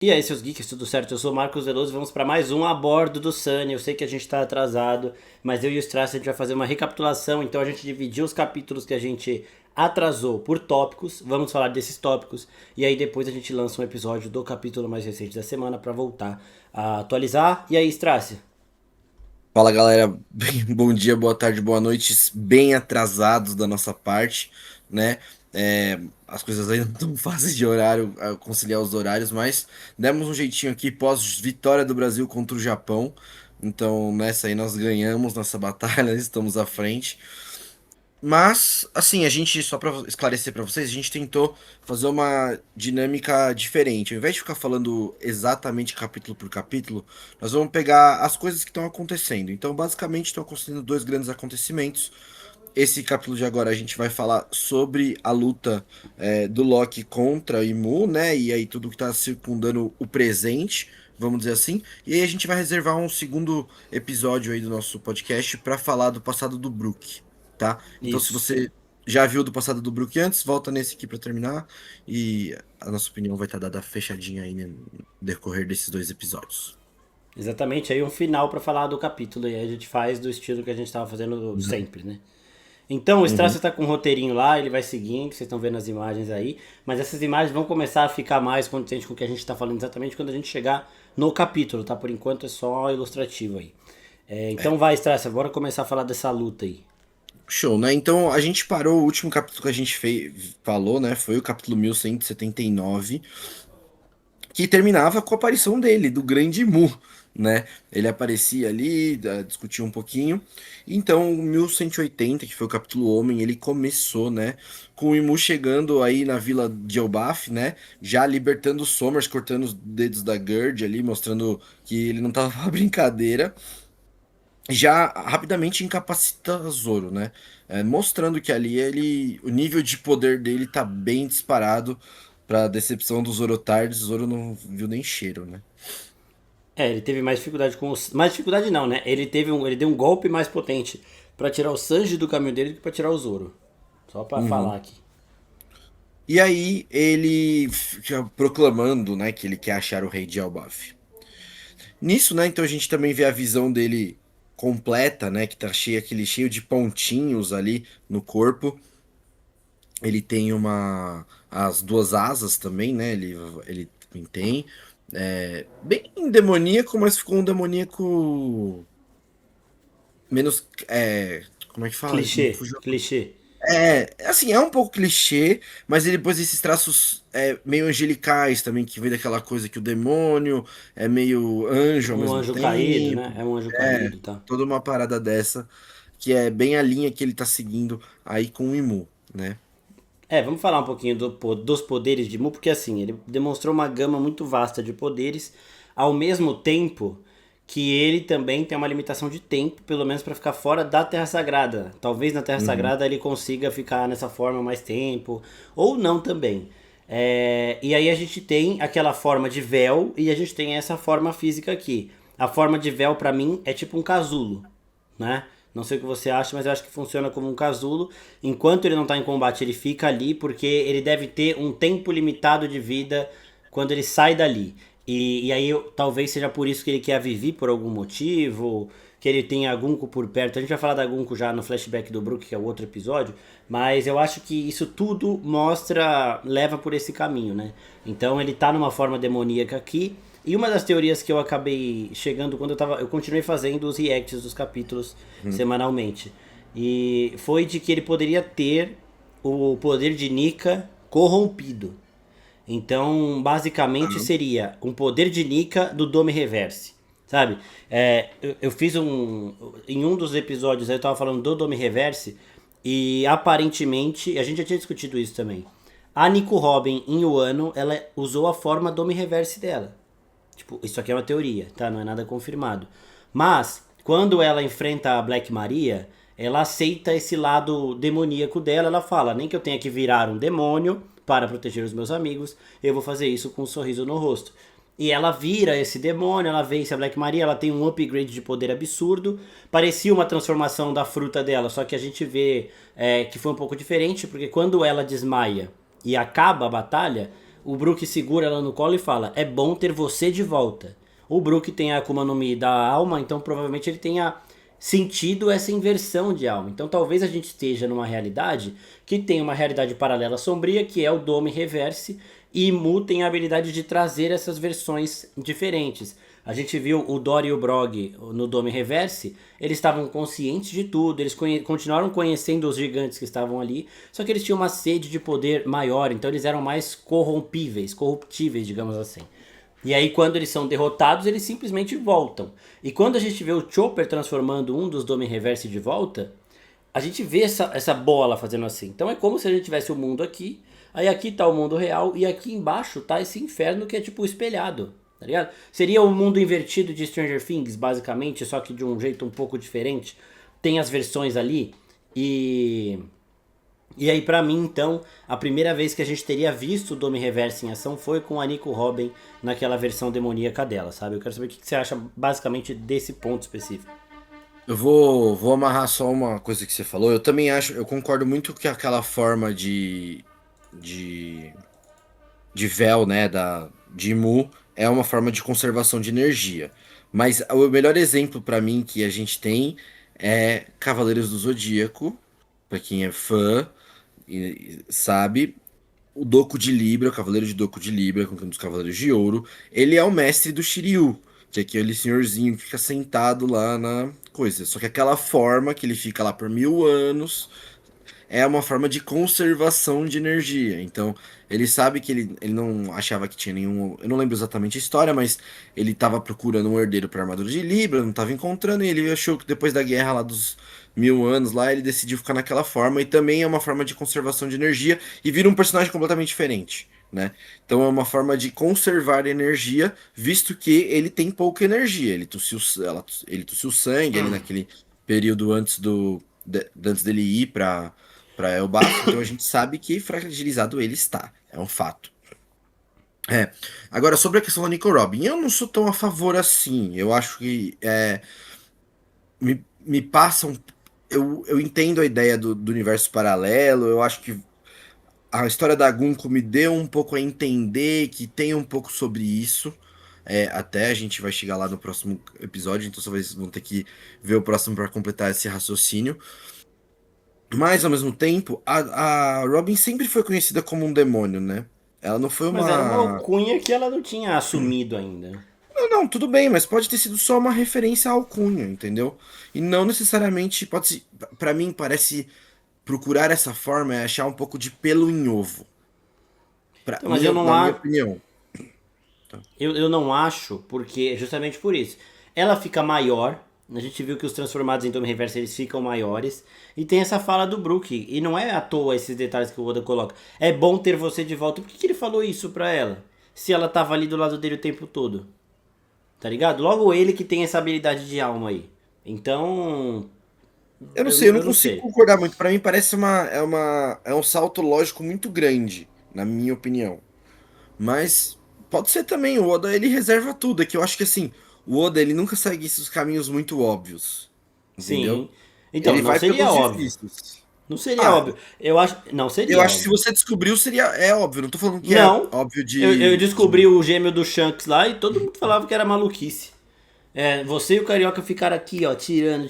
E aí, seus geeks, tudo certo? Eu sou o Marcos Veloso e vamos para mais um A Bordo do Sunny. Eu sei que a gente está atrasado, mas eu e o Strass a gente vai fazer uma recapitulação. Então a gente dividiu os capítulos que a gente atrasou por tópicos. Vamos falar desses tópicos e aí depois a gente lança um episódio do capítulo mais recente da semana para voltar a atualizar. E aí, Strass? Fala galera, bom dia, boa tarde, boa noite, bem atrasados da nossa parte, né? As coisas ainda não estão fáceis de horário, conciliar os horários, mas demos um jeitinho aqui pós-vitória do Brasil contra o Japão. Então nessa aí nós ganhamos nossa batalha, estamos à frente. Mas, assim, a gente, só para esclarecer para vocês, a gente tentou fazer uma dinâmica diferente. Ao invés de ficar falando exatamente capítulo por capítulo, nós vamos pegar as coisas que estão acontecendo. Então, basicamente, estão acontecendo dois grandes acontecimentos. Esse capítulo de agora a gente vai falar sobre a luta do Loki contra o Imu, né? E aí tudo que está circundando o presente, vamos dizer assim. E aí a gente vai reservar um segundo episódio aí do nosso podcast para falar do passado do Brook, tá? Então, se Isso. você já viu do passado do Brook antes, volta nesse aqui para terminar e a nossa opinião vai estar dada fechadinha aí no decorrer desses dois episódios. Exatamente, aí um final para falar do capítulo e aí a gente faz do estilo que a gente estava fazendo Uhum. sempre, né? Então, o Strass Uhum. está com um roteirinho lá, ele vai seguindo, vocês estão vendo as imagens aí, mas essas imagens vão começar a ficar mais condizentes com o que a gente está falando exatamente quando a gente chegar no capítulo, tá? Por enquanto é só ilustrativo aí. Então vai, Strass, bora começar a falar dessa luta aí. Show, né? Então a gente parou, o último capítulo que a gente falou, né? Foi o capítulo 1179, que terminava com a aparição dele, do Grande Mu, né? Ele aparecia ali, discutia um pouquinho. Então, o 1180, que foi o capítulo Homem, ele começou, né? Com o Imu chegando aí na vila de Elbaf, né? Já libertando os Somers, cortando os dedos da Gerd ali, mostrando que ele não tava pra brincadeira. Já rapidamente incapacita Zoro, né? Mostrando que ali o nível de poder dele tá bem disparado pra decepção do Zorotards. Zoro não viu nem cheiro, né? Ele teve mais dificuldade com os. Mais dificuldade não, né? Ele deu um golpe mais potente para tirar o Sanji do caminho dele do que pra tirar o Zoro. Só pra falar Uhum. aqui. E aí ele fica proclamando, né, que ele quer achar o rei de Elbaf. Nisso, né, então a gente também vê a visão dele completa, né, que tá cheio de pontinhos ali no corpo. Ele tem as duas asas também, né? Ele também tem. Bem demoníaco, mas ficou um demoníaco menos. Como é que fala? Me Clichê, fugiu. clichê. Assim, é um pouco clichê, mas ele pôs esses traços meio angelicais também, que vem daquela coisa que o demônio é meio anjo ao Um mesmo anjo caído, né? tempo. É um anjo É, caído, tá? toda uma parada dessa, que é bem a linha que ele tá seguindo aí com o Imu, né? Vamos falar um pouquinho dos poderes de Mu, porque assim, ele demonstrou uma gama muito vasta de poderes, ao mesmo tempo que ele também tem uma limitação de tempo, pelo menos para ficar fora da Terra Sagrada. Talvez na Terra Uhum. Sagrada ele consiga ficar nessa forma mais tempo, ou não também. E aí a gente tem aquela forma de véu e a gente tem essa forma física aqui. A forma de véu para mim é tipo um casulo, né? Não sei o que você acha, mas eu acho que funciona como um casulo. Enquanto ele não está em combate, ele fica ali porque ele deve ter um tempo limitado de vida quando ele sai dali. E aí talvez seja por isso que ele quer a Vivi por algum motivo, que ele tem a Gunko por perto. A gente vai falar da Gunko já no flashback do Brook, que é o outro episódio, mas eu acho que isso tudo mostra, leva por esse caminho, né? Então ele tá numa forma demoníaca aqui, e uma das teorias que eu acabei chegando quando eu continuei fazendo os reacts dos capítulos Uhum. semanalmente. E foi de que ele poderia ter o poder de Nika corrompido. Então, basicamente Aham. seria um poder de Nika do Dome Reverse. Sabe? Eu fiz um. Em um dos episódios eu tava falando do Dome Reverse. E aparentemente, a gente já tinha discutido isso também. A Nico Robin em Wano, ela usou a forma Dome Reverse dela. Tipo, isso aqui é uma teoria, tá? Não é nada confirmado. Mas, quando ela enfrenta a Black Maria, ela aceita esse lado demoníaco dela. Ela fala: nem que eu tenha que virar um demônio para proteger os meus amigos, eu vou fazer isso com um sorriso no rosto. E ela vira esse demônio, ela vence a Black Maria, ela tem um upgrade de poder absurdo. Parecia uma transformação da fruta dela, só que a gente vê que foi um pouco diferente, porque quando ela desmaia e acaba a batalha, o Brook segura ela no colo e fala: é bom ter você de volta. O Brook tem a Akuma no Mi da alma, então provavelmente ele tenha sentido essa inversão de alma. Então talvez a gente esteja numa realidade que tem uma realidade paralela sombria, que é o Dome Reverse, e Mu tem a habilidade de trazer essas versões diferentes. A gente viu o Dory e o Brog no Dome Reverse, eles estavam conscientes de tudo, eles continuaram conhecendo os gigantes que estavam ali, só que eles tinham uma sede de poder maior, então eles eram mais corruptíveis, digamos assim. E aí, quando eles são derrotados, eles simplesmente voltam. E quando a gente vê o Chopper transformando um dos Dome Reverse de volta, a gente vê essa bola fazendo assim. Então é como se a gente tivesse o mundo aqui, aí aqui tá o mundo real, e aqui embaixo tá esse inferno que é tipo espelhado, tá ligado? Seria o mundo invertido de Stranger Things, basicamente, só que de um jeito um pouco diferente. Tem as versões ali, e e aí, pra mim, então, a primeira vez que a gente teria visto o Dome Reverse em ação foi com a Nico Robin naquela versão demoníaca dela, sabe? Eu quero saber o que você acha basicamente desse ponto específico. Eu vou amarrar só uma coisa que você falou. Eu também acho, eu concordo muito que aquela forma de, de véu, né, de Mu é uma forma de conservação de energia. Mas o melhor exemplo pra mim que a gente tem é Cavaleiros do Zodíaco, pra quem é fã e sabe, o Doku de Libra, o Cavaleiro de Doku de Libra, com um dos Cavaleiros de Ouro, ele é o mestre do Shiryu, que é aquele senhorzinho que fica sentado lá na coisa. Só que aquela forma que ele fica lá por 1000 anos é uma forma de conservação de energia. Então, ele sabe que ele não achava que tinha nenhum. Eu não lembro exatamente a história, mas ele estava procurando um herdeiro para a armadura de Libra, não estava encontrando, e ele achou que depois da guerra lá dos 1000 anos, lá ele decidiu ficar naquela forma, e também é uma forma de conservação de energia, e vira um personagem completamente diferente. Né? Então é uma forma de conservar energia, visto que ele tem pouca energia. Ele tossiu sangue ali naquele período antes dele ir para Elbaf, então a gente sabe que fragilizado ele está. É um fato. É. Agora, sobre a questão da Nico Robin, eu não sou tão a favor assim. Eu acho que me passam. Eu entendo a ideia do universo paralelo. Eu acho que a história da Gunko me deu um pouco a entender que tem um pouco sobre isso. Até a gente vai chegar lá no próximo episódio, então vocês vão ter que ver o próximo para completar esse raciocínio. Mas, ao mesmo tempo, a Robin sempre foi conhecida como um demônio, né? Ela não foi Mas era uma uma. alcunha que ela não tinha assumido ainda. Não, não, tudo bem, mas pode ter sido só uma referência à alcunha, entendeu? E não necessariamente pode ser. Pra mim, parece procurar essa forma é achar um pouco de pelo em ovo. Então, mas eu não Na minha há, opinião. eu não acho, porque justamente por isso. Ela fica maior. A gente viu que os transformados em Dome Reverso eles ficam maiores. E tem essa fala do Brook. E não é à toa esses detalhes que o Oda coloca. É bom ter você de volta. Por que ele falou isso pra ela? Se ela tava ali do lado dele o tempo todo. Tá ligado? Logo ele que tem essa habilidade de alma aí. Então. Eu não sei, eu não Eu não consigo sei. concordar muito. Pra mim parece é um salto lógico muito grande, na minha opinião. Mas pode ser também, o Oda ele reserva tudo. É que eu acho que assim, o Oda ele nunca segue esses caminhos muito óbvios, entendeu? Sim. Então, Ele não vai seria pelos óbvio. difíceis. Não seria Ah, óbvio. Eu acho. Não eu seria acho que se óbvio. você descobriu, é óbvio. Não tô falando que é Não. óbvio Eu de... descobri o gêmeo do Shanks lá e todo mundo falava que era maluquice. É, você e o Carioca ficaram aqui, ó, tirando,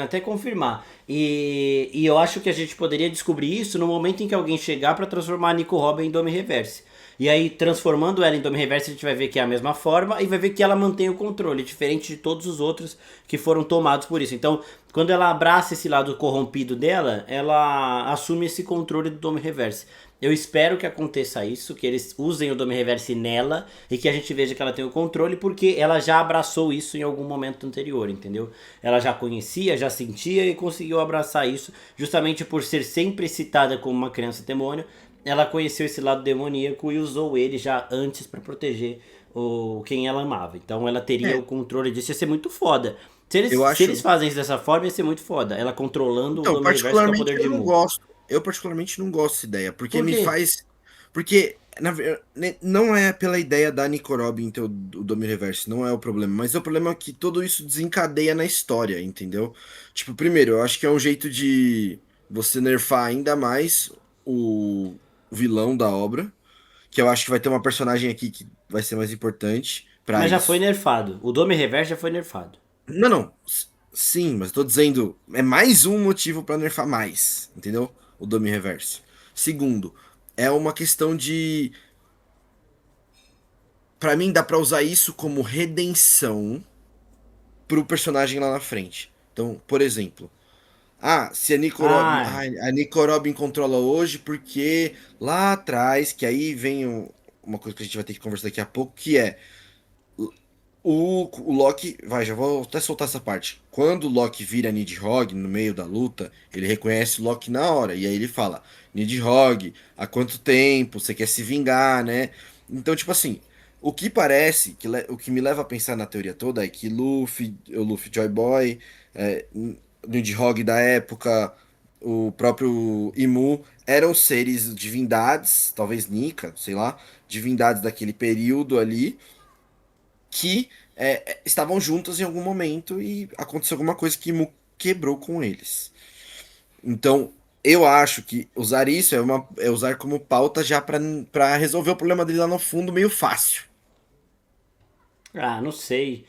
até confirmar. E eu acho que a gente poderia descobrir isso no momento em que alguém chegar pra transformar a Nico Robin em Dome Reverse. E aí, transformando ela em Dome Reverse, a gente vai ver que é a mesma forma e vai ver que ela mantém o controle, diferente de todos os outros que foram tomados por isso. Então, quando ela abraça esse lado corrompido dela, ela assume esse controle do Dome Reverse. Eu espero que aconteça isso, que eles usem o Dome Reverse nela e que a gente veja que ela tem o controle, porque ela já abraçou isso em algum momento anterior, entendeu? Ela já conhecia, já sentia e conseguiu abraçar isso, justamente por ser sempre citada como uma criança demônio. Ela conheceu esse lado demoníaco e usou ele já antes pra proteger quem ela amava. Então ela teria É, o controle disso, ia ser muito foda. eu Se eles acho... fazem isso dessa forma, ia ser muito foda. Ela controlando o Então, Dome Reverse, que é o particularmente poder eu de não Mu. gosto. Eu particularmente não gosto dessa ideia, porque Por me quê? faz... Porque não é pela ideia da Nico Robin ter o Dome Reverse, não é o problema. Mas o problema é que tudo isso desencadeia na história, entendeu? Tipo, primeiro, eu acho que é um jeito de você nerfar ainda mais o vilão da obra. que eu acho que vai ter uma personagem aqui que vai ser mais importante pra Mas já foi isso. nerfado. O Dome Reverso já foi nerfado. Não, não. Sim, mas eu tô dizendo, é mais um motivo pra nerfar mais, entendeu? O Dome Reverso. Segundo, é uma questão de, pra mim dá pra usar isso como redenção pro personagem lá na frente. Então, por exemplo, se Ah, a Nico Robin controla hoje porque lá atrás, que aí vem uma coisa que a gente vai ter que conversar daqui a pouco, que é o Loki, já vou até soltar essa parte. Quando o Loki vira Nidhogg no meio da luta, ele reconhece o Loki na hora. E aí ele fala: Nidhogg, há quanto tempo? Você quer se vingar, né? Então, tipo assim, o que parece, o que me leva a pensar na teoria toda é que o Luffy Joy Boy, Nidhogg da época, o próprio Imu, eram seres divindades, talvez Nika, sei lá, divindades daquele período ali que estavam juntas em algum momento e aconteceu alguma coisa que quebrou com eles. Então, eu acho que usar isso é usar como pauta já para resolver o problema dele lá no fundo meio fácil. não sei.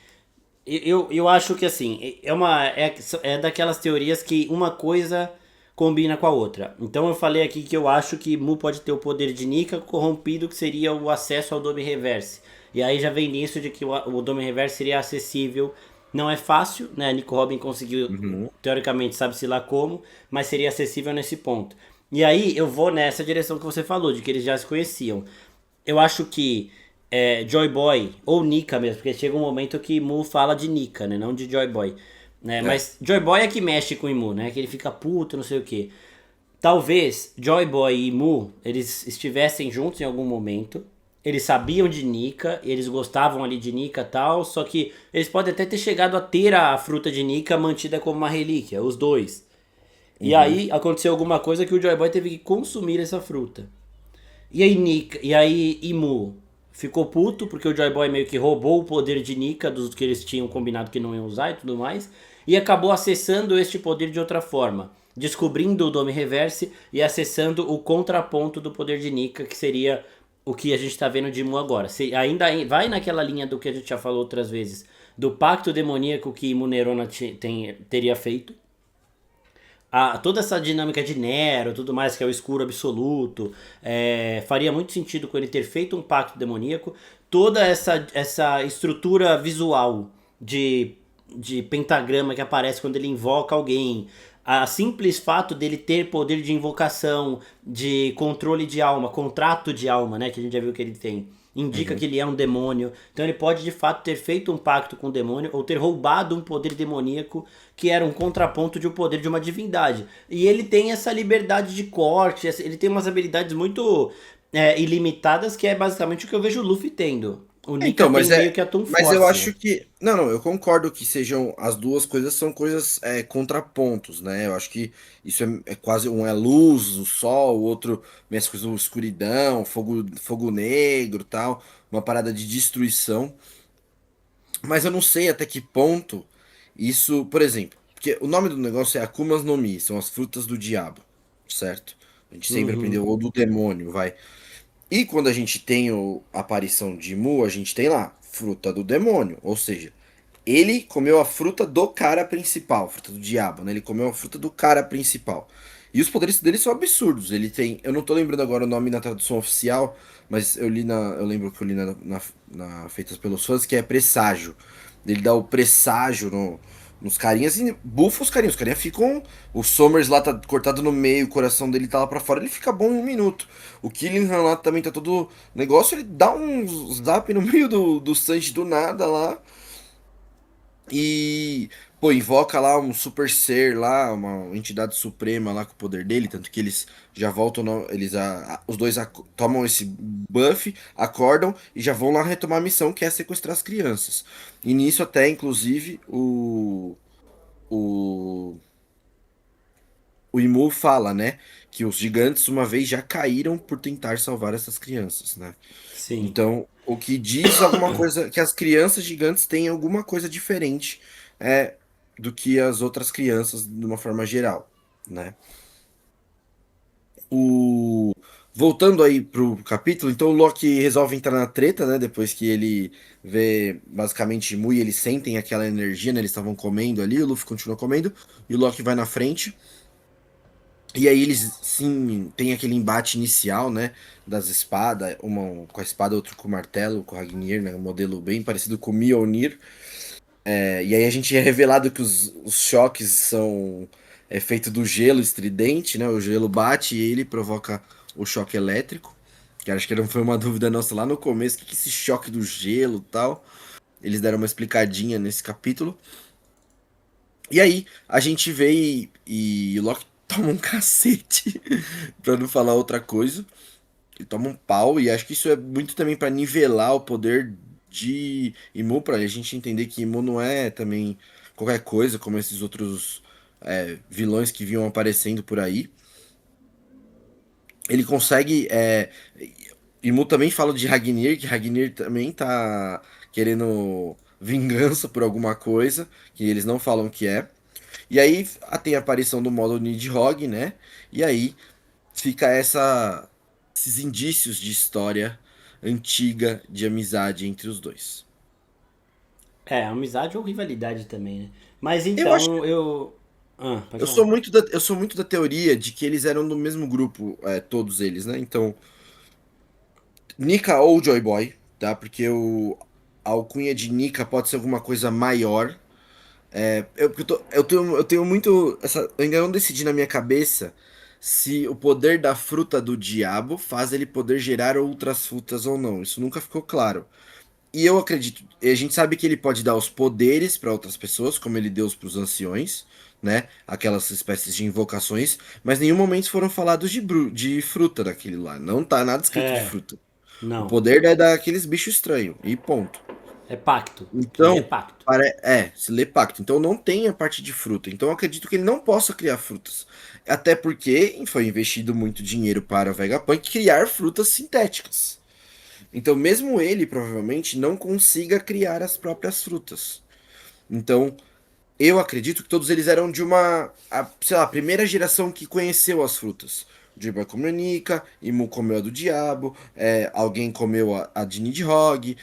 Eu acho que assim, é daquelas teorias que uma coisa combina com a outra. Então eu falei aqui que eu acho que Mu pode ter o poder de Nika corrompido, que seria o acesso ao Dome Reverse. E aí já vem nisso de que o Dome Reverse seria acessível. Não é fácil, né? Nico Robin conseguiu, Uhum. teoricamente, sabe-se lá como, mas seria acessível nesse ponto. E aí eu vou nessa direção que você falou, de que eles já se conheciam. Eu acho que Joy Boy, ou Nika mesmo, porque chega um momento que Mu fala de Nika, né? Não de Joy Boy. Né? É. Mas Joy Boy é que mexe com o Imu, né? Que ele fica puto, não sei o que. Talvez Joy Boy e Mu, eles estivessem juntos em algum momento. Eles sabiam de Nika, eles gostavam ali de Nika e tal, só que eles podem até ter chegado a ter a fruta de Nika mantida como uma relíquia, os dois. E Uhum. aí aconteceu alguma coisa que o Joy Boy teve que consumir essa fruta. E aí Imu ficou puto porque o Joy Boy meio que roubou o poder de Nika dos que eles tinham combinado que não iam usar e tudo mais. E acabou acessando este poder de outra forma. Descobrindo o Dome Reverse e acessando o contraponto do poder de Nika, que seria o que a gente tá vendo de Imu agora. Se ainda vai naquela linha do que a gente já falou outras vezes, do pacto demoníaco que Imu Nerona teria feito, toda essa dinâmica de Nero, tudo mais, que é o escuro absoluto, faria muito sentido com ele ter feito um pacto demoníaco. Toda essa estrutura visual de, de pentagrama que aparece quando ele invoca alguém. A simples fato dele ter poder de invocação, de controle de alma, contrato de alma, né? Que a gente já viu que ele tem. Indica Uhum. que ele é um demônio. Então ele pode de fato ter feito um pacto com o demônio ou ter roubado um poder demoníaco que era um contraponto de um poder de uma divindade. E ele tem essa liberdade de corte, ele tem umas habilidades muito ilimitadas, que é basicamente o que eu vejo o Luffy tendo. O Nika Então, tem meio que a Toon mas eu Force, acho né? que, não, não, eu concordo que sejam as duas coisas são coisas contrapontos, né? Eu acho que isso é quase um é luz, o sol, o outro mexe com escuridão, fogo negro, tal, uma parada de destruição. Mas eu não sei até que ponto isso, por exemplo, porque o nome do negócio é Akumas no Mi, são as frutas do diabo, certo? A gente sempre Uhum. aprendeu, ou do demônio, vai. E quando a gente tem a aparição de Mu, a gente tem lá, fruta do demônio. Ou seja, ele comeu a fruta do cara principal, fruta do diabo, né? Ele comeu a fruta do cara principal. E os poderes dele são absurdos. Ele tem. Eu não tô lembrando agora o nome na tradução oficial, mas eu lembro que eu li na Feitas pelos Fãs, que é presságio. Ele dá o presságio nos carinhas e bufa os carinhas. Os carinhas ficam. O Somers lá tá cortado no meio, o coração dele tá lá pra fora, ele fica bom em um minuto. O Killingham lá também tá todo negócio, ele dá um zap no meio do Sanji do nada lá. E, pô, invoca lá um super ser lá, uma entidade suprema lá com o poder dele, tanto que eles já voltam, eles os dois tomam esse buff, acordam e já vão lá retomar a missão que é sequestrar as crianças. E nisso até, inclusive, o, o Imu fala, né, que os gigantes uma vez já caíram por tentar salvar essas crianças, né? Sim. Então, o que diz alguma coisa, que as crianças gigantes têm alguma coisa diferente do que as outras crianças de uma forma geral, né? O voltando aí pro capítulo, então o Loki resolve entrar na treta, né? Depois que ele vê basicamente Mu e eles sentem aquela energia, né? Eles estavam comendo ali, o Luffy continua comendo, e o Loki vai na frente. E aí eles sim tem aquele embate inicial, né? Das espadas, uma com a espada, outro com o martelo, com o Ragnir, né? Um modelo bem parecido com o Mjolnir. E aí a gente é revelado que os choques são feito do gelo estridente, né? O gelo bate e ele provoca o choque elétrico. Que acho que não foi uma dúvida nossa lá no começo, o que é esse choque do gelo e tal. Eles deram uma explicadinha nesse capítulo. E aí a gente vê e o Loki toma um cacete, pra não falar outra coisa. Ele toma um pau, e acho que isso é muito também pra nivelar o poder de Imu, pra gente entender que Imu não é também qualquer coisa, como esses outros vilões que vinham aparecendo por aí. Ele consegue. Imu também fala de Ragnir, que Ragnir também tá querendo vingança por alguma coisa, que eles não falam que é. E aí tem a aparição do modo Nidhogg, né? E aí fica esses indícios de história antiga de amizade entre os dois. Amizade ou rivalidade também, né? Mas Eu acho que então eu. Pode falar. eu sou muito da teoria de que eles eram do mesmo grupo, todos eles, né? Então, Nika ou Joy Boy, tá? Porque a alcunha de Nika pode ser alguma coisa maior. Eu tenho muito. Eu ainda não decidi na minha cabeça se o poder da fruta do diabo faz ele poder gerar outras frutas ou não. Isso nunca ficou claro. E eu acredito. A gente sabe que ele pode dar os poderes para outras pessoas, como ele deu para os anciões, né? Aquelas espécies de invocações. Mas em nenhum momento foram falados de fruta daquele lá. Não tá nada escrito de É, fruta. O não. poder é daqueles bichos estranhos. E ponto. É pacto. Que lê é Então, pacto. se lê pacto. Então não tem a parte de fruta. Então eu acredito que ele não possa criar frutas. Até porque foi investido muito dinheiro para o Vegapunk criar frutas sintéticas. Então, mesmo ele provavelmente não consiga criar as próprias frutas. Então, eu acredito que todos eles eram de sei lá, a primeira geração que conheceu as frutas. O Jibai comeu a Nika, Imu comeu a do Diabo, alguém comeu a de Nidhogg,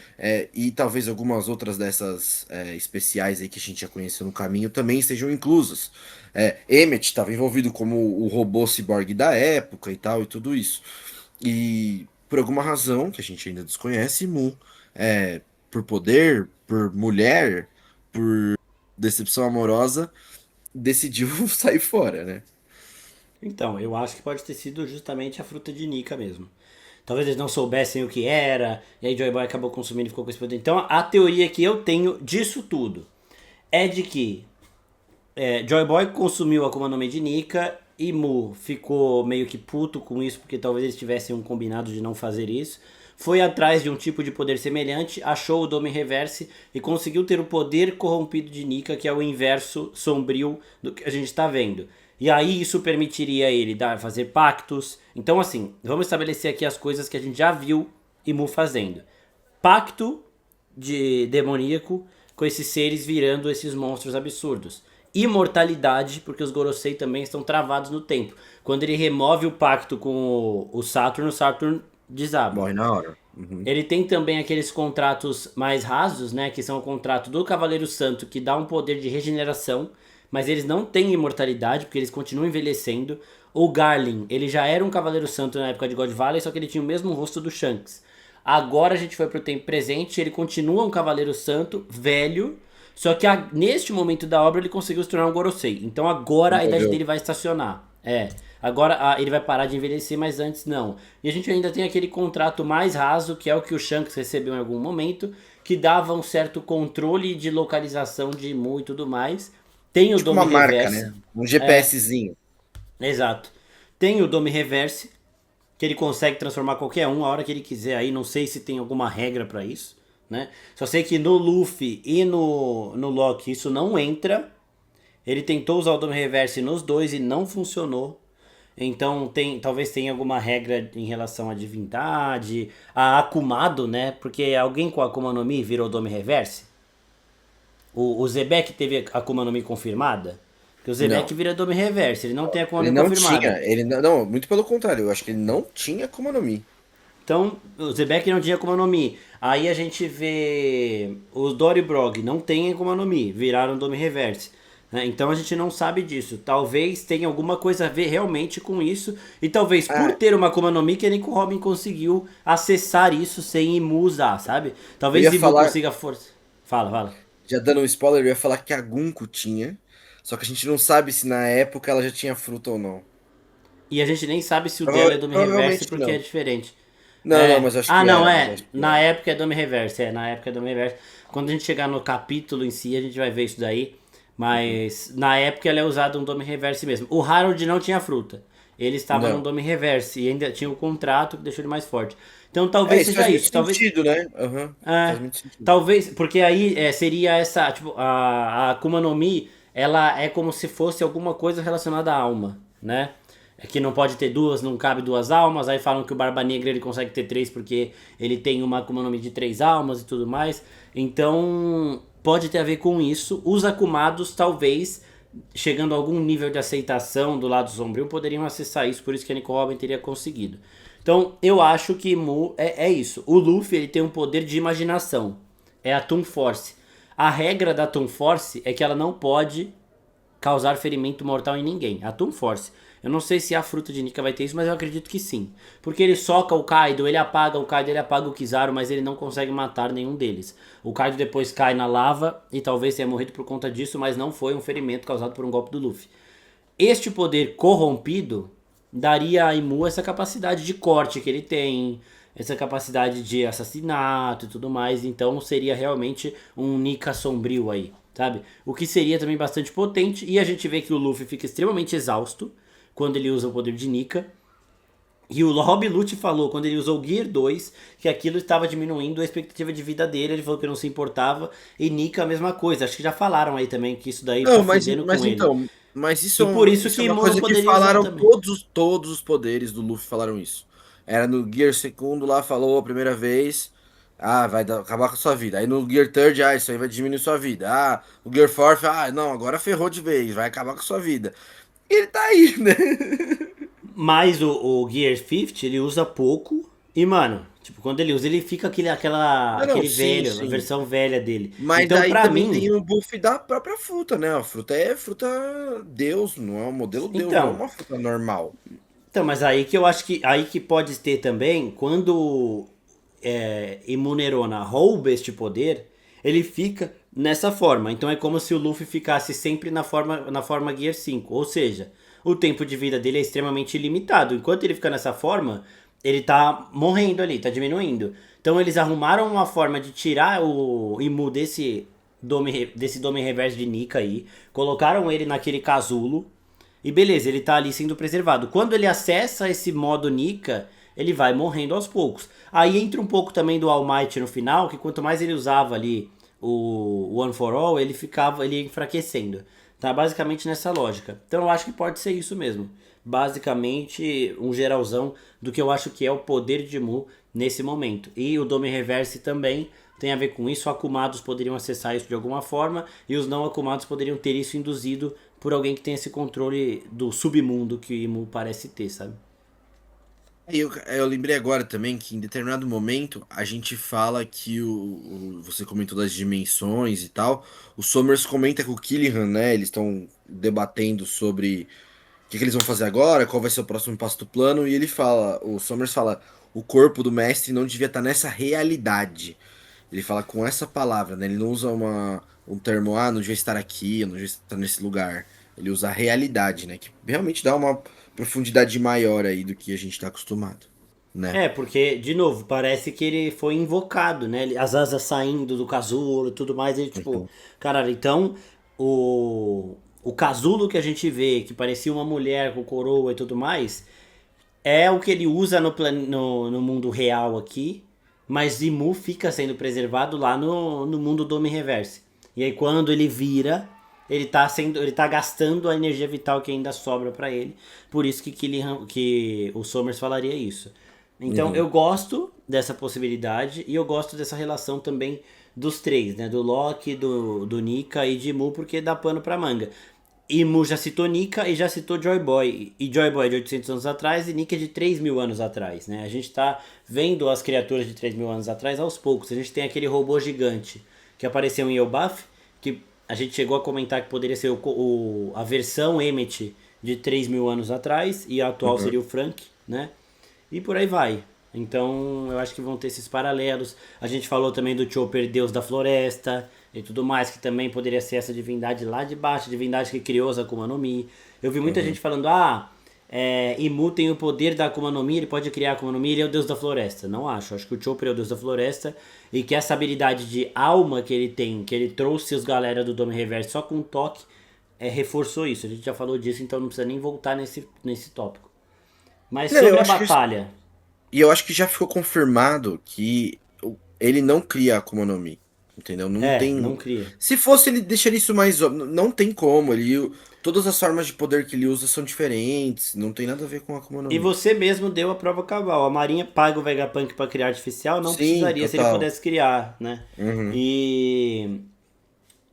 e talvez algumas outras dessas especiais aí que a gente já conheceu no caminho também estejam inclusas. Emmet estava envolvido como o robô ciborgue da época e tal, e tudo isso. E por alguma razão que a gente ainda desconhece, Imu, por poder, por mulher, decepção amorosa, decidiu sair fora, né? Então, eu acho que pode ter sido justamente a fruta de Nika mesmo. Talvez eles não soubessem o que era, e aí Joy Boy acabou consumindo e ficou com esse poder. Então, a teoria que eu tenho disso tudo é de que Joy Boy consumiu a Akuma no Mi de Nika e Mu ficou meio que puto com isso, porque talvez eles tivessem um combinado de não fazer isso. Foi atrás de um tipo de poder semelhante, achou o Dome Reverse e conseguiu ter o poder corrompido de Nika, que é o inverso sombrio do que a gente está vendo. E aí isso permitiria ele fazer pactos. Então assim, vamos estabelecer aqui as coisas que a gente já viu Imu fazendo. Pacto de demoníaco com esses seres virando esses monstros absurdos. Imortalidade, porque os Gorosei também estão travados no tempo. Quando ele remove o pacto com o Saturn, o Saturn desaba. Morre na hora. Uhum. Ele tem também aqueles contratos mais rasos, né? Que são o contrato do Cavaleiro Santo, que dá um poder de regeneração, mas eles não têm imortalidade, porque eles continuam envelhecendo. O Garlin, ele já era um Cavaleiro Santo na época de God Valley, só que ele tinha o mesmo rosto do Shanks. Agora a gente foi pro tempo presente, ele continua um Cavaleiro Santo, velho, só que neste momento da obra ele conseguiu se tornar um Gorosei. Então agora a idade Morreu. dele vai estacionar. Agora ele vai parar de envelhecer, mas antes não. E a gente ainda tem aquele contrato mais raso, que é o que o Shanks recebeu em algum momento, que dava um certo controle de localização de Mu e tudo mais. Tem o Tipo Dome uma marca, Reverse. né? Um É, GPSzinho. exato. Tem o Dome Reverse, que ele consegue transformar qualquer um a hora que ele quiser aí. Não sei se tem alguma regra pra isso, né? Só sei que no Luffy e no Loki isso não entra. Ele tentou usar o Dome Reverse nos dois e não funcionou. Então talvez tenha alguma regra em relação à divindade, a Akumado, né? Porque alguém com Akuma no Mi virou Dome Reverse. O Zebek teve Akuma no Mi confirmada. Porque o Não. Zebek vira Dome Reverse, ele não tem a Akuma no Ele Mi não tinha. confirmada. Ele não, muito pelo contrário. Eu acho que ele não tinha Akuma no Mi. Então, o Zebek não tinha Akuma no Mi. Aí a gente vê os Dorybrog não tem Akuma no Mi, viraram Dome Reverse. Né? Então a gente não sabe disso. Talvez tenha alguma coisa a ver realmente com isso. E talvez por Ah, ter uma Akuma no Mi que a Nico Robin conseguiu acessar isso sem Imu usar, sabe? eu Talvez ia Imu falar, consiga força. Fala, fala. já dando um spoiler, eu ia falar que a Gunko tinha. Só que a gente não sabe se na época ela já tinha fruta ou não. E a gente nem sabe se o dela é Dome Reverse Provavelmente porque é não. diferente. Não, não, É. mas acho Ah, que não, era, mas é. acho que Na era. época é Dome Reverse. É, na época é Dome Reverse. Quando a gente chegar no capítulo em si, a gente vai ver isso daí. Uhum. Mas na época ela é usada um Dome Reverse mesmo. O Harold não tinha fruta. Ele estava num Não. Dome Reverse e ainda tinha o contrato que deixou ele mais forte. Então É, talvez isso faz seja muito isso. Talvez. sentido, né? Aham. É, Faz muito sentido. talvez. Porque aí seria essa. Tipo, a Akuma no Mi, ela é como se fosse alguma coisa relacionada à alma, né? É que não pode ter duas, não cabe duas almas. Aí falam que o Barba Negra ele consegue ter três porque ele tem uma Akuma no Mi de três almas e tudo mais. Então, pode ter a ver com isso. Os Akumados, talvez, chegando a algum nível de aceitação do lado sombrio, poderiam acessar isso. Por isso que a Nico Robin teria conseguido. Então, eu acho que Mu é isso. O Luffy ele tem um poder de imaginação. É a Toon Force. A regra da Toon Force é que ela não pode causar ferimento mortal em ninguém. A Toon Force. Eu não sei se a fruta de Nika vai ter isso, mas eu acredito que sim. Porque ele soca o Kaido, ele apaga o Kaido, ele apaga o Kizaru, mas ele não consegue matar nenhum deles. O Kaido depois cai na lava e talvez tenha morrido por conta disso, mas não foi um ferimento causado por um golpe do Luffy. Este poder corrompido daria a Imu essa capacidade de corte que ele tem, essa capacidade de assassinato e tudo mais. Então seria realmente um Nika sombrio aí, sabe? O que seria também bastante potente. E a gente vê que o Luffy fica extremamente exausto quando ele usa o poder de Nika. E o Rob Lute falou, quando ele usou o Gear 2, que aquilo estava diminuindo a expectativa de vida dele. Ele falou que não se importava. E Nika a mesma coisa. Acho que já falaram aí também que isso daí tá Não, fudendo mas com ele. então, mas isso E por isso isso é que uma Imu não coisa que poderia usar falaram também. todos os poderes do Luffy falaram isso. Era no Gear segundo lá, falou a primeira vez, vai acabar com a sua vida. Aí no Gear third, isso aí vai diminuir sua vida. Ah, o Gear fourth, não, agora ferrou de vez, vai acabar com a sua vida. E ele tá aí, né? Mas o Gear 50 ele usa pouco. E, mano, tipo, quando ele usa, ele fica Não, não, aquele sim, velho, a sim. versão velha dele. Mas Então, aí pra também mim. tem o buff da própria fruta, né? A fruta é fruta Deus, não é um modelo Deus, não é Então. uma fruta normal. Então, mas aí que eu acho que. Aí que pode ter também, quando Imunerona rouba este poder, ele fica nessa forma. Então é como se o Luffy ficasse sempre na forma Gear 5. Ou seja, o tempo de vida dele é extremamente limitado. Enquanto ele fica nessa forma, ele tá morrendo ali, tá diminuindo. Então eles arrumaram uma forma de tirar o Imu desse Dome Reverse de Nika aí. Colocaram ele naquele casulo. E beleza, ele tá ali sendo preservado. Quando ele acessa esse modo Nika, ele vai morrendo aos poucos. Aí entra um pouco também do All Might no final, que quanto mais ele usava ali o One for All, ele ia enfraquecendo. Tá basicamente nessa lógica. Então eu acho que pode ser isso mesmo. Basicamente, um geralzão do que eu acho que é o poder de Mu nesse momento. E o Dome Reverse também tem a ver com isso. Akumados poderiam acessar isso de alguma forma e os não akumados poderiam ter isso induzido por alguém que tem esse controle do submundo que o Imu parece ter, sabe? Eu lembrei agora também que em determinado momento a gente fala que você comentou das dimensões e tal. O Somers comenta com o Killian, né? Eles estão debatendo sobre o que eles vão fazer agora, qual vai ser o próximo passo do plano, e o Somers fala, o corpo do mestre não devia estar nessa realidade. Ele fala com essa palavra, né? Ele não usa um termo, não devia estar aqui, não devia estar nesse lugar. Ele usa a realidade, né? Que realmente dá uma profundidade maior aí do que a gente está acostumado, né? Porque, de novo, parece que ele foi invocado, né? As asas saindo do casulo e tudo mais. Ele, tipo, Uhum. caralho, então o casulo que a gente vê, que parecia uma mulher com coroa e tudo mais, é o que ele usa no mundo real aqui, mas Zimu fica sendo preservado lá no mundo do Homem Reverse. E aí quando ele vira, ele tá gastando a energia vital que ainda sobra pra ele. Por isso que o Somers falaria isso. Então Uhum. eu gosto dessa possibilidade e eu gosto dessa relação também dos três, né? Do Loki, do Nika e de Mu, porque dá pano pra manga. Imu já citou Nika e já citou Joy Boy. E Joy Boy é de 800 anos atrás e Nika é de 3.000 anos atrás, né? A gente tá vendo as criaturas de 3.000 anos atrás aos poucos. A gente tem aquele robô gigante que apareceu em Elbaf, que a gente chegou a comentar que poderia ser a versão Emmet de 3.000 anos atrás e a atual Uhum. seria o Frank, né? E por aí vai. Então eu acho que vão ter esses paralelos. A gente falou também do Chopper, Deus da Floresta e tudo mais, que também poderia ser essa divindade lá de baixo, a divindade que criou os Akuma no Mi. Eu vi muita Uhum. gente falando, Imu tem o poder da Akuma no Mi, ele pode criar Akuma no Mi, ele é o Deus da Floresta. Não acho, acho que o Chopper é o Deus da Floresta e que essa habilidade de alma que ele tem, que ele trouxe os galera do Dome Reverso só com um toque, reforçou isso. A gente já falou disso, então não precisa nem voltar nesse tópico. Mas Não, eu sobre a acho que batalha. e eu acho que já ficou confirmado que ele não cria Akuma no Mi. Entendeu? Não Não tem. cria. Se fosse, ele deixaria isso mais óbvio. Não tem como. Todas as formas de poder que ele usa são diferentes. Não tem nada a ver com Akuma no E Mi. você mesmo deu a prova cabal. A Marinha paga o Vegapunk para criar artificial, não Sim, precisaria se ele total. pudesse criar, né? Uhum. E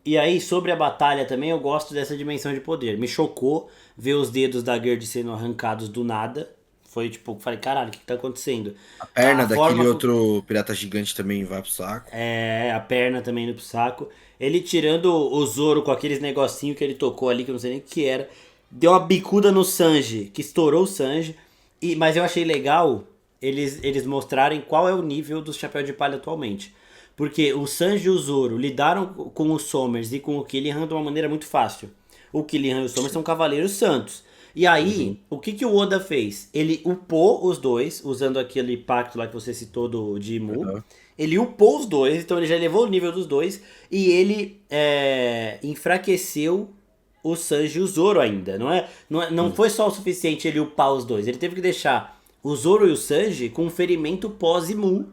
e aí sobre a batalha também eu gosto dessa dimensão de poder. Me chocou ver os dedos da Gerd sendo arrancados do nada. Foi tipo, falei, caralho, o que tá acontecendo? A A perna daquele forma outro pirata gigante também vai pro saco. a perna também no saco. Ele tirando o Zoro com aqueles negocinho que ele tocou ali, que eu não sei nem o que era. Deu uma bicuda no Sanji, que estourou o Sanji. Mas eu achei legal eles mostrarem qual é o nível do Chapéu de Palha atualmente. Porque o Sanji e o Zoro lidaram com o Somers e com o Killian de uma maneira muito fácil. O Killian e o Somers são cavaleiros santos. E aí, Uhum. o que o Oda fez? Ele upou os dois, usando aquele pacto lá que você citou de Imu. Uhum. Ele upou os dois, então ele já elevou o nível dos dois. E ele enfraqueceu o Sanji e o Zoro ainda. Não foi só o suficiente ele upar os dois. Ele teve que deixar o Zoro e o Sanji com um ferimento pós-Imu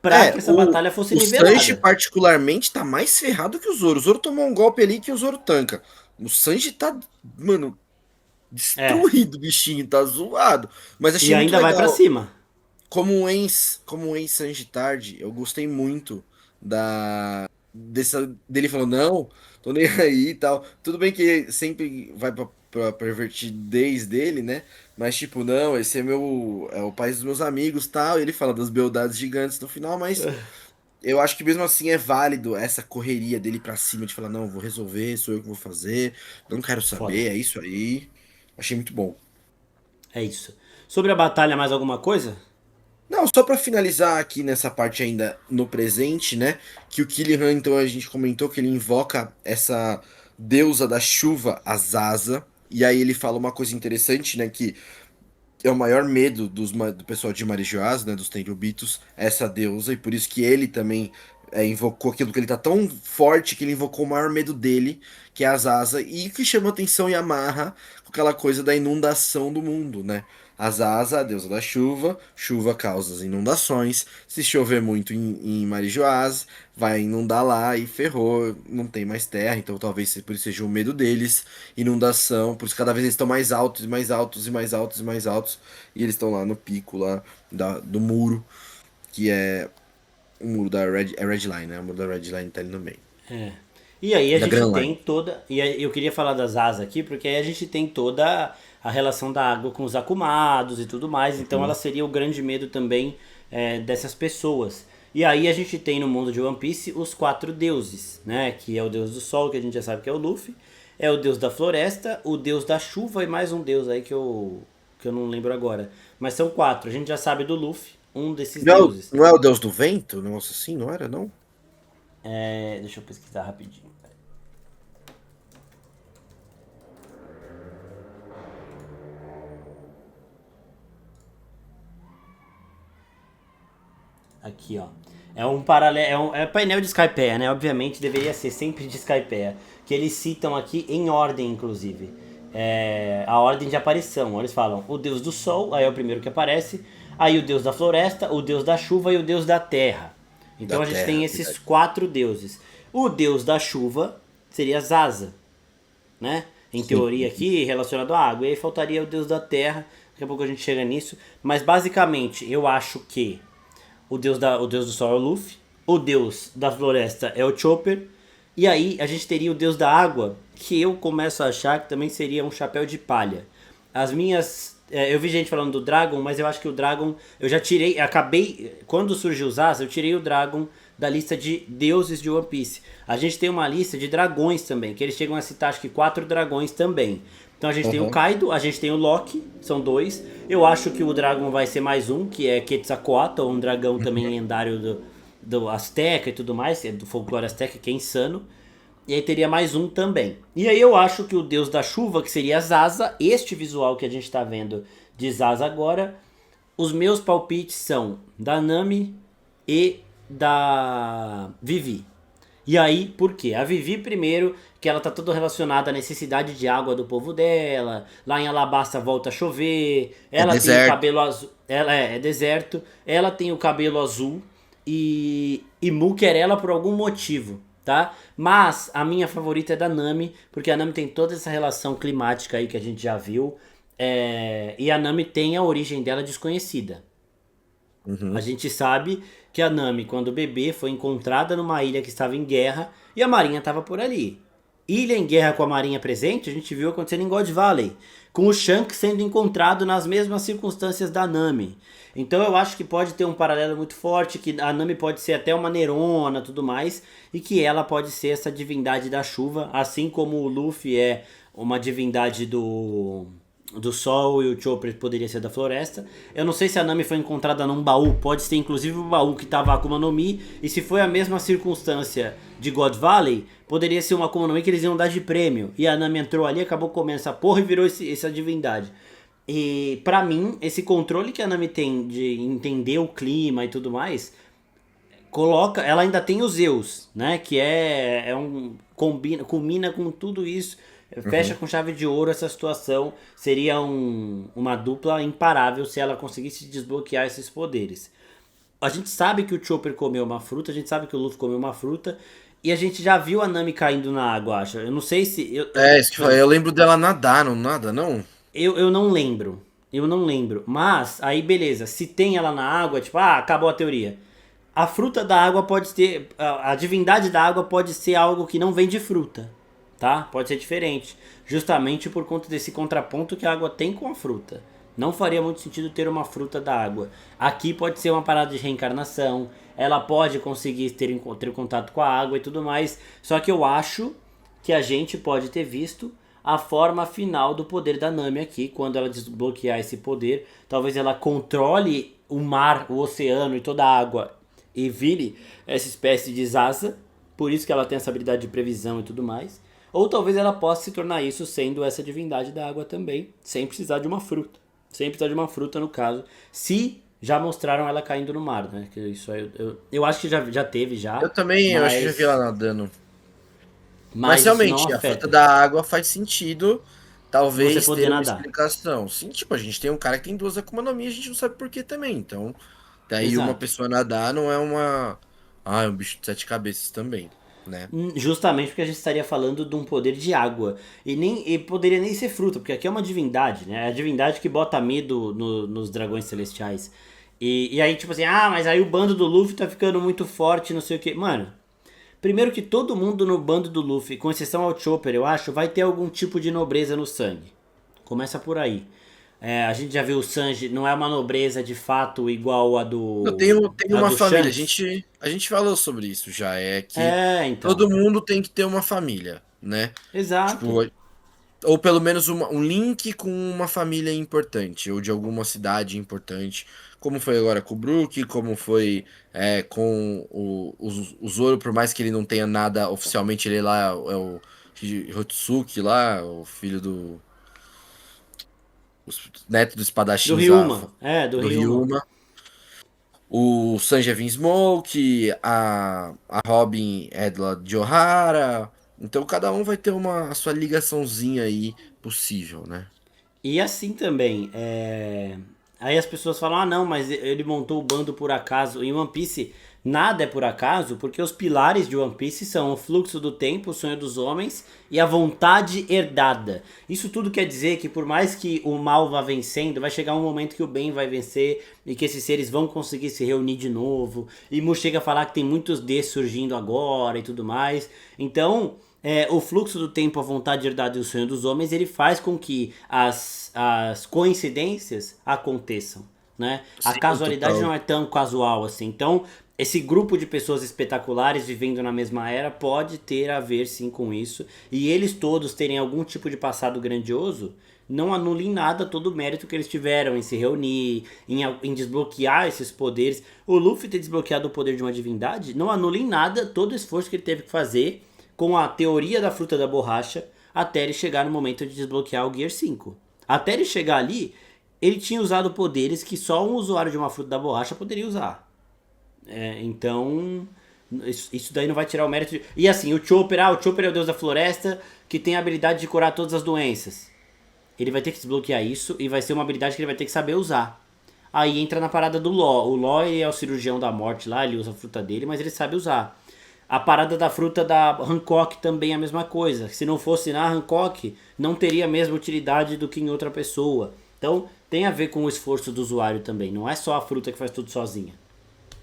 pra que essa batalha fosse O Sanji nivelada. particularmente tá mais ferrado que o Zoro. O Zoro tomou um golpe ali que o Zoro tanca. O Sanji tá, mano, É. destruído, o bichinho, tá zoado. Mas E achei muito ainda vai pra legal. cima. Como um ex Sanji Tarde, eu gostei muito dele falando, não, tô nem aí e tal. Tudo bem que sempre vai pra pervertidez dele, né? Mas tipo, não, esse é o país dos meus amigos, tal. E ele fala das beldades gigantes no final, mas eu acho que mesmo assim é válido essa correria dele pra cima de falar, não, vou resolver, sou eu que vou fazer, não quero Foda. saber, é isso aí. Achei muito bom. É isso. Sobre a batalha, mais alguma coisa? Não, só pra finalizar aqui nessa parte ainda no presente, né? Que o Killian, então, a gente comentou que ele invoca essa deusa da chuva, a Zaza. E aí ele fala uma coisa interessante, né? Que é o maior medo do pessoal de Marijoás, né? Dos Tenryubitos, essa deusa. E por isso que ele também invocou aquilo, que ele tá tão forte que ele invocou o maior medo dele, que é a Zaza. E o que chama atenção e amarra com aquela coisa da inundação do mundo, né? A Zaza, a deusa da chuva, chuva causa as inundações. Se chover muito em Marijoás, vai inundar lá e ferrou, não tem mais terra, então talvez por isso seja o medo deles, inundação, por isso cada vez eles estão mais altos e mais altos e mais altos e mais altos, e eles estão lá no pico lá do muro, que é o muro da Red Line, né? O muro da Red Line tá ali no meio. É. E aí a Da gente Grand tem Line. toda. E aí eu queria falar das asas aqui, porque aí a gente tem toda a relação da água com os acumados e tudo mais. Então ela Uhum. seria o grande medo também dessas pessoas. E aí a gente tem no mundo de One Piece os quatro deuses, né? Que é o deus do sol, que a gente já sabe que é o Luffy. É o deus da floresta, o deus da chuva e mais um deus aí que eu não lembro agora. Mas são quatro. A gente já sabe do Luffy, um desses deuses. Não é o deus do vento? Nossa, assim, não era, não? Deixa eu pesquisar rapidinho. Aqui, ó. É um paralelo. É painel de Skypiea, né? Obviamente deveria ser sempre de Skypiea. Que eles citam aqui em ordem, inclusive. A ordem de aparição. Eles falam o deus do sol, aí é o primeiro que aparece. Aí o deus da floresta, o deus da chuva e o deus da terra. Da Então a gente terra, tem esses verdade. quatro deuses. O deus da chuva seria Zaza, né? Em Sim. teoria aqui, relacionado à água. E aí faltaria o deus da terra. Daqui a pouco a gente chega nisso. Mas basicamente, eu acho que o deus do sol é o Luffy. O deus da floresta é o Chopper. E aí a gente teria o deus da água, que eu começo a achar que também seria um chapéu de palha. As minhas. Eu vi gente falando do Dragon, mas eu acho que o Dragon. Eu já tirei. Acabei. Quando surgiu os As, eu tirei o Dragon da lista de deuses de One Piece. A gente tem uma lista de dragões também, que eles chegam a citar acho que 4 dragões também. Então a gente tem o Aham. Kaido, a gente tem o Loki, são 2. Eu acho que o Dragon vai ser mais um, que é Quetzalcoatl, um dragão também lendário do Azteca e tudo mais, do folclore Azteca, que é insano. E aí teria mais um também. E aí eu acho que o deus da chuva, que seria Zaza, este visual que a gente tá vendo de Zaza agora, os meus palpites são da Nami e da Vivi. E aí, por quê? A Vivi, primeiro, que ela tá toda relacionada à necessidade de água do povo dela. Lá em Alabasta volta a chover. É Ela tem o deserto. cabelo azul. Ela é deserto. Ela tem o cabelo azul. E Mu quer ela por algum motivo, tá? Mas a minha favorita é da Nami, porque a Nami tem toda essa relação climática aí que a gente já viu. E a Nami tem a origem dela desconhecida. A Uhum. gente sabe que a Nami, quando bebê, foi encontrada numa ilha que estava em guerra e a marinha estava por ali. Ilha em guerra com a marinha presente, a gente viu acontecendo em God Valley, com o Shanks sendo encontrado nas mesmas circunstâncias da Nami. Então eu acho que pode ter um paralelo muito forte, que a Nami pode ser até uma Nerona, tudo mais, e que ela pode ser essa divindade da chuva, assim como o Luffy é uma divindade do sol e o Chopper poderia ser da floresta. Eu não sei se a Nami foi encontrada num baú, pode ser inclusive o baú que tava a Akuma no Mi, e se foi a mesma circunstância de God Valley, poderia ser uma Akuma no Mi que eles iam dar de prêmio. E a Nami entrou ali, acabou comendo essa porra e virou essa divindade. E pra mim, esse controle que a Nami tem de entender o clima e tudo mais, coloca, ela ainda tem os Zeus, né, que é um combina com tudo isso, fecha Uhum. com chave de ouro essa situação, seria uma dupla imparável se ela conseguisse desbloquear esses poderes. A gente sabe que o Chopper comeu uma fruta, a gente sabe que o Luffy comeu uma fruta, e a gente já viu a Nami caindo na água, acho. Eu não sei se. É, isso que eu falei. Eu lembro dela nadar, não nada, não? Eu não lembro. Eu não lembro. Mas, aí beleza. Se tem ela na água, tipo, acabou a teoria. A fruta da água pode ter. A divindade da água pode ser algo que não vem de fruta. Tá? Pode ser diferente. Justamente por conta desse contraponto que a água tem com a fruta. Não faria muito sentido ter uma fruta da água. Aqui pode ser uma parada de reencarnação. Ela pode conseguir ter contato com a água e tudo mais. Só que eu acho que a gente pode ter visto a forma final do poder da Nami aqui, quando ela desbloquear esse poder, talvez ela controle o mar, o oceano e toda a água e vire essa espécie de Zaza, por isso que ela tem essa habilidade de previsão e tudo mais. Ou talvez ela possa se tornar isso sendo essa divindade da água também, sem precisar de uma fruta. Sem precisar de uma fruta no caso, se já mostraram ela caindo no mar, né? Que isso aí eu acho que já teve Eu já, também, eu acho que já vi ela mas nadando. Mas mas isso não realmente, a fruta afeta da água faz sentido, você talvez poder ter uma nadar. explicação. Sim, tipo, a gente tem um cara que tem duas Akuma no Mi, a gente não sabe por que também. Então, daí uma Exato. pessoa nadar não é uma. Ah, é um bicho de sete cabeças também, né? Justamente porque a gente estaria falando de um poder de água. E poderia nem ser fruta, porque aqui é uma divindade, né? É a divindade que bota medo nos dragões celestiais. E aí, tipo assim, mas aí o bando do Luffy tá ficando muito forte, não sei o que. Mano, primeiro que todo mundo no bando do Luffy, com exceção ao Chopper, eu acho, vai ter algum tipo de nobreza no sangue. Começa por aí. A gente já viu o Sanji, não é uma nobreza de fato igual Eu tenho a uma do família, Shanks. a gente falou sobre isso já, é que Então. todo mundo tem que ter uma família, né? Exato. Tipo, ou pelo menos um link com uma família importante, ou de alguma cidade importante, como foi agora com o Brook, como foi com o Zoro, por mais que ele não tenha nada oficialmente, ele lá é o Hotsuki lá, o filho o neto do Do espadachim Ryuma. Do do Ryuma. Ryuma. O Sanji é Vinsmoke, a Robin é do lado de Ohara. Então cada um vai ter a sua ligaçãozinha aí possível, né? E assim também, aí as pessoas falam, não, mas ele montou o bando por acaso. Em One Piece Nada é por acaso, porque os pilares de One Piece são o fluxo do tempo, o sonho dos homens e a vontade herdada. Isso tudo quer dizer que por mais que o mal vá vencendo, vai chegar um momento que o bem vai vencer e que esses seres vão conseguir se reunir de novo. E Mu chega a falar que tem muitos D surgindo agora e tudo mais. Então, o fluxo do tempo, a vontade herdada e o sonho dos homens, ele faz com que as coincidências aconteçam, né? A Sim, casualidade total. não é tão casual assim. Então, esse grupo de pessoas espetaculares vivendo na mesma era pode ter a ver sim com isso. E eles todos terem algum tipo de passado grandioso não anula em nada todo o mérito que eles tiveram em se reunir, em desbloquear esses poderes. O Luffy ter desbloqueado o poder de uma divindade não anula em nada todo o esforço que ele teve que fazer com a teoria da fruta da borracha até ele chegar no momento de desbloquear o Gear 5. Até ele chegar ali, ele tinha usado poderes que só um usuário de uma fruta da borracha poderia usar. Então, isso daí não vai tirar o mérito de... E assim, o Chopper é o deus da floresta que tem a habilidade de curar todas as doenças. Ele vai ter que desbloquear isso e vai ser uma habilidade que ele vai ter que saber usar. Aí entra na parada do Law. O Law ele é o cirurgião da morte lá, ele usa a fruta dele, mas ele sabe usar. A parada da fruta da Hancock também é a mesma coisa. Se não fosse na Hancock, não teria a mesma utilidade do que em outra pessoa. Então, tem a ver com o esforço do usuário também. Não é só a fruta que faz tudo sozinha.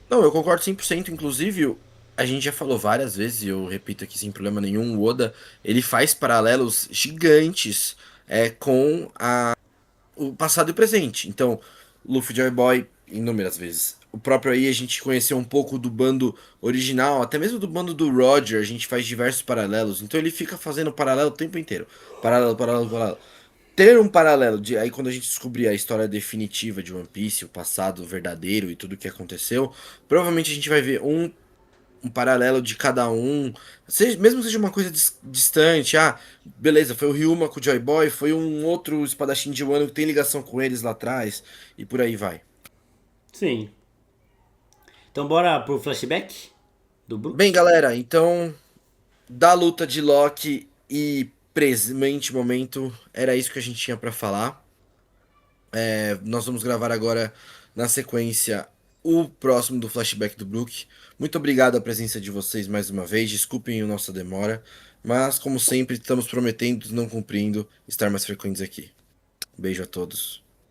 Não, eu concordo 100%. Inclusive, a gente já falou várias vezes, e eu repito aqui sem problema nenhum, o Oda, ele faz paralelos gigantes com o passado e o presente. Então, Luffy Joy Boy, inúmeras vezes. O próprio aí a gente conheceu um pouco do bando original, até mesmo do bando do Roger, a gente faz diversos paralelos. Então ele fica fazendo paralelo o tempo inteiro. Paralelo, paralelo, paralelo. Ter um paralelo de aí quando a gente descobrir a história definitiva de One Piece, o passado verdadeiro e tudo o que aconteceu, provavelmente a gente vai ver um paralelo de cada um, mesmo que seja uma coisa distante, beleza, foi o Ryuma com o Joy Boy, foi um outro espadachim de Wano que tem ligação com eles lá atrás, e por aí vai. Sim. Então bora pro flashback do Bem, Brook? galera, então, da luta de Loki e presente momento, era isso que a gente tinha pra falar. Nós vamos gravar agora, na sequência, o próximo do flashback do Brook. Muito obrigado a presença de vocês mais uma vez. Desculpem a nossa demora, mas como sempre, estamos prometendo, não cumprindo, estar mais frequentes aqui. Beijo a todos.